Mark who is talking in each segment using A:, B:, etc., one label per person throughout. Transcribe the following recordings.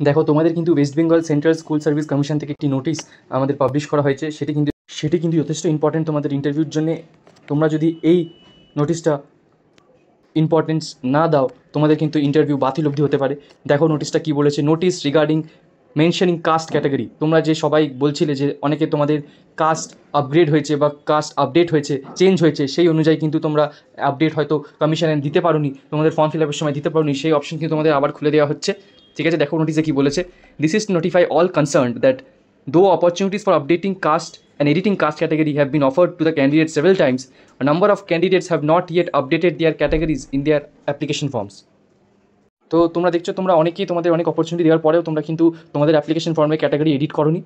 A: দেখো, তোমাদের কিন্তু West Bengal central school service commission থেকে একটি নোটিশ আমাদের পাবলিশ করা হয়েছে। সেটি কিন্তু যথেষ্ট ইম্পর্টেন্ট তোমাদের ইন্টারভিউর জন্যে। তোমরা যদি এই নোটিশটা ইম্পর্টেন্স না দাও, তোমাদের কিন্তু ইন্টারভিউ বাতিল অবধি হতে পারে। দেখো নোটিশটা কী বলেছে। Notice regarding mentioning caste category. তোমরা যে সবাই বলছিলে যে অনেকে তোমাদের কাস্ট আপগ্রেড হয়েছে বা কাস্ট আপডেট হয়েছে, চেঞ্জ হয়েছে, সেই অনুযায়ী কিন্তু তোমরা আপডেট হয়তো কমিশনে দিতে পারোনি, তোমাদের ফর্ম ফিল আপের সময় দিতে পারোনি, সেই অপশন কিন্তু তোমাদের আবার খুলে দেওয়া হচ্ছে। ঠিক আছে, দেখো নোটিশে কী বলেছে। This is notify all concerned that though opportunities for updating caste and editing caste category have been offered to the candidates several times, a number of candidates have not yet updated their categories in their application forms. তো তোমরা দেখছো, তোমরা অনেকেই তোমাদের অনেক opportunity দেওয়ার পরেও তোমরা কিন্তু তোমাদের অ্যাপ্লিকেশন ফর্মে ক্যাটাগরি এডিট করোনি।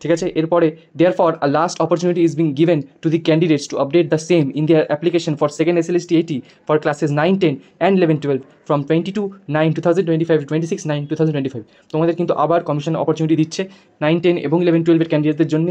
A: ঠিক আছে, এরপরে therefore a last opportunity is being given to the candidates to update the same in their application for second SLST 80 for classes 9, 10 and 11, 12 from 22/9/2025 to 26/9/2025। তোমাদের কিন্তু আবার কমিশন অপরচুনিটি দিচ্ছে 9, 10 এবং 11, 12 এর ক্যান্ডিডেটদের জন্য।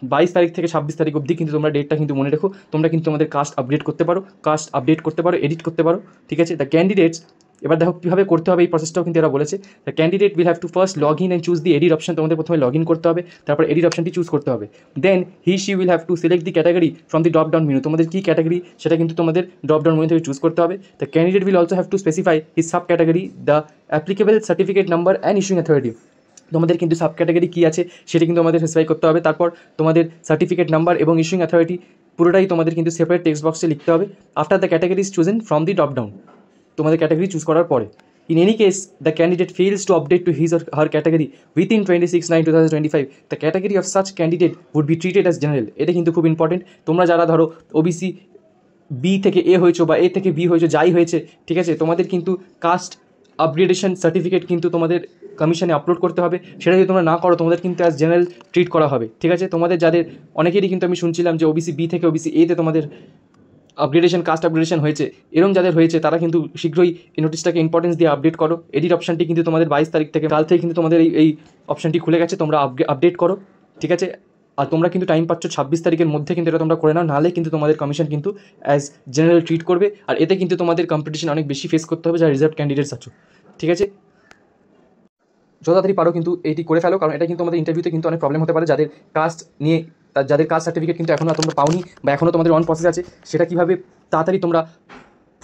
A: 22 তারিখ থেকে 26 তারিখ অবধি কিন্তু তোমরা ডেটটা কিন্তু মনে রেখো। তোমরা কিন্তু তোমাদের কাস্ট আপডেট করতে পারো, কাস্ট আপডেট করতে পারো, এডিট করতে পারো। ঠিক আছে, দ্য ক্যান্ডিডেটস, এবার দেখো কীভাবে করতে হবে এই প্রসেসটাও কিন্তু এরা বলেছে। The candidate will have two first log in and choose the edit option. তোমাদের প্রথমে লগ ইন করতে হবে, তারপর এডিট অপশনটি চুজ করতে হবে। Then she will have to select the category from the drop down menu. তোমাদের কী ক্যাটাগরি সেটা কিন্তু তোমাদের ড্রপ ডাউন মেনু থেকে চুজ করতে হবে। The candidate will also have to specify his sub category, the applicable certificate number and issuing authority. তোমাদের কিন্তু সাব ক্যাটাগরি কী আছে সেটা কিন্তু আমাদের স্পেসিফাই করতে হবে। তারপর তোমাদের সার্টিফিকেট নাম্বার এবং ইস্যুইং অথরিটি পুরোটাই তোমাদের কিন্তু সেপারেট টেক্সট বক্সে লিখতে হবে। After the category is chosen from the drop down, তোমাদের ক্যাটাগরি চুজ করার পরে। In any case, the candidate fails to update to his or her category within 26/9/2025, the category of such candidate would be treated as general. এটা কিন্তু খুব important. তোমরা যারা ধরো OBC B থেকে এ হয়েছো বা এ থেকে বি হয়েছো, যাই হয়েছে, ঠিক আছে, তোমাদের কিন্তু কাস্ট আপগ্রেডেশন সার্টিফিকেট কিন্তু তোমাদের কমিশনে আপলোড করতে হবে। সেটা যদি তোমরা না করো, তোমাদের কিন্তু অ্যাজ জেনারেল ট্রিট করা হবে। ঠিক আছে, তোমাদের যাদের অনেকেরই কিন্তু আমি শুনছিলাম যে ওবিসি বি থেকে ওবিসি এতে তোমাদের আপগ্রেডেশন, কাস্ট আপগ্রেডেশন হয়েছে, এরকম যাদের হয়েছে তারা কিন্তু শীঘ্রই এই নোটিশটাকে ইম্পর্টেন্স দিয়ে আপডেট করো। এডিট অপশানটি কিন্তু তোমাদের 22 তারিখ থেকে, কাল থেকে কিন্তু তোমাদের এই অপশানটি খুলে গেছে, তোমরা আপডেট করো। ঠিক আছে, আর তোমরা কিন্তু টাইম পাচ্ছ 26 তারিখের মধ্যে কিন্তু এটা তোমরা করে নাও, নাহলে কিন্তু তোমাদের কমিশন কিন্তু অ্যাজ জেনারেল ট্রিট করবে। আর এতে কিন্তু তোমাদের কম্পিটিশন অনেক বেশি ফেস করতে হবে যারা রিজার্ভ ক্যান্ডিডেটস আছো। ঠিক আছে, যত তাড়াতাড়ি পারো কিন্তু এটি করে ফেলো, কারণ এটা কিন্তু আমাদের ইন্টারভিউতে কিন্তু অনেক প্রবলেম হতে পারে। যাদের কাস্ট নিয়ে, যাদের কাস্ট সার্টিফিকেট কিন্তু এখনও তোমরা পাওনি বা এখনও তোমাদের অন প্রসেস আছে, সেটা কীভাবে তাড়াতাড়ি তোমরা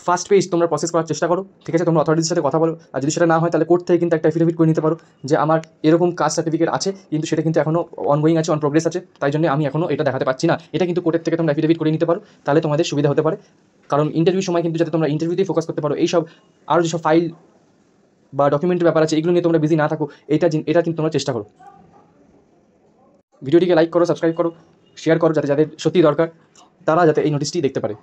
A: ফার্স্ট পেজ তোমরা প্রসেস করার চেষ্টা করো। ঠিক আছে, তোমরা অথরিটির সাথে কথা বলো, আর যদি সেটা না হয় তাহলে কোর্ট থেকে কিন্তু একটা এফিডেভিট করে নিতে পারো যে আমার এরকম কাস্ট সার্টিফিকেট আছে, কিন্তু সেটা কিন্তু এখনও অনগোয়িং আছে, অন প্রোগ্রেস আছে, তাই জন্য আমি এখনও এটা দেখাতে পারছি না। এটা কিন্তু কোর্টের থেকে তোমরা এফিডেভিট করে নিতে পারো, তাহলে তোমাদের সুবিধা হতে পারে। কারণ ইন্টারভিউ সময় কিন্তু যাতে তোমরা ইন্টারভিউতেই ফোকাস করতে পারো, এইসব আরও যেসব ফাইল বা ডকুমেন্টের ব্যাপার আছে এগুলো নিয়ে তোমরা বিজি না থাকো, এটা কিন্তু তোমরা চেষ্টা করো। ভিডিওটিকে লাইক করো, সাবস্ক্রাইব করো, শেয়ার করো, যাতে যাদের সত্যি দরকার তারা যাতে এই নোটিশটি দেখতে পারে।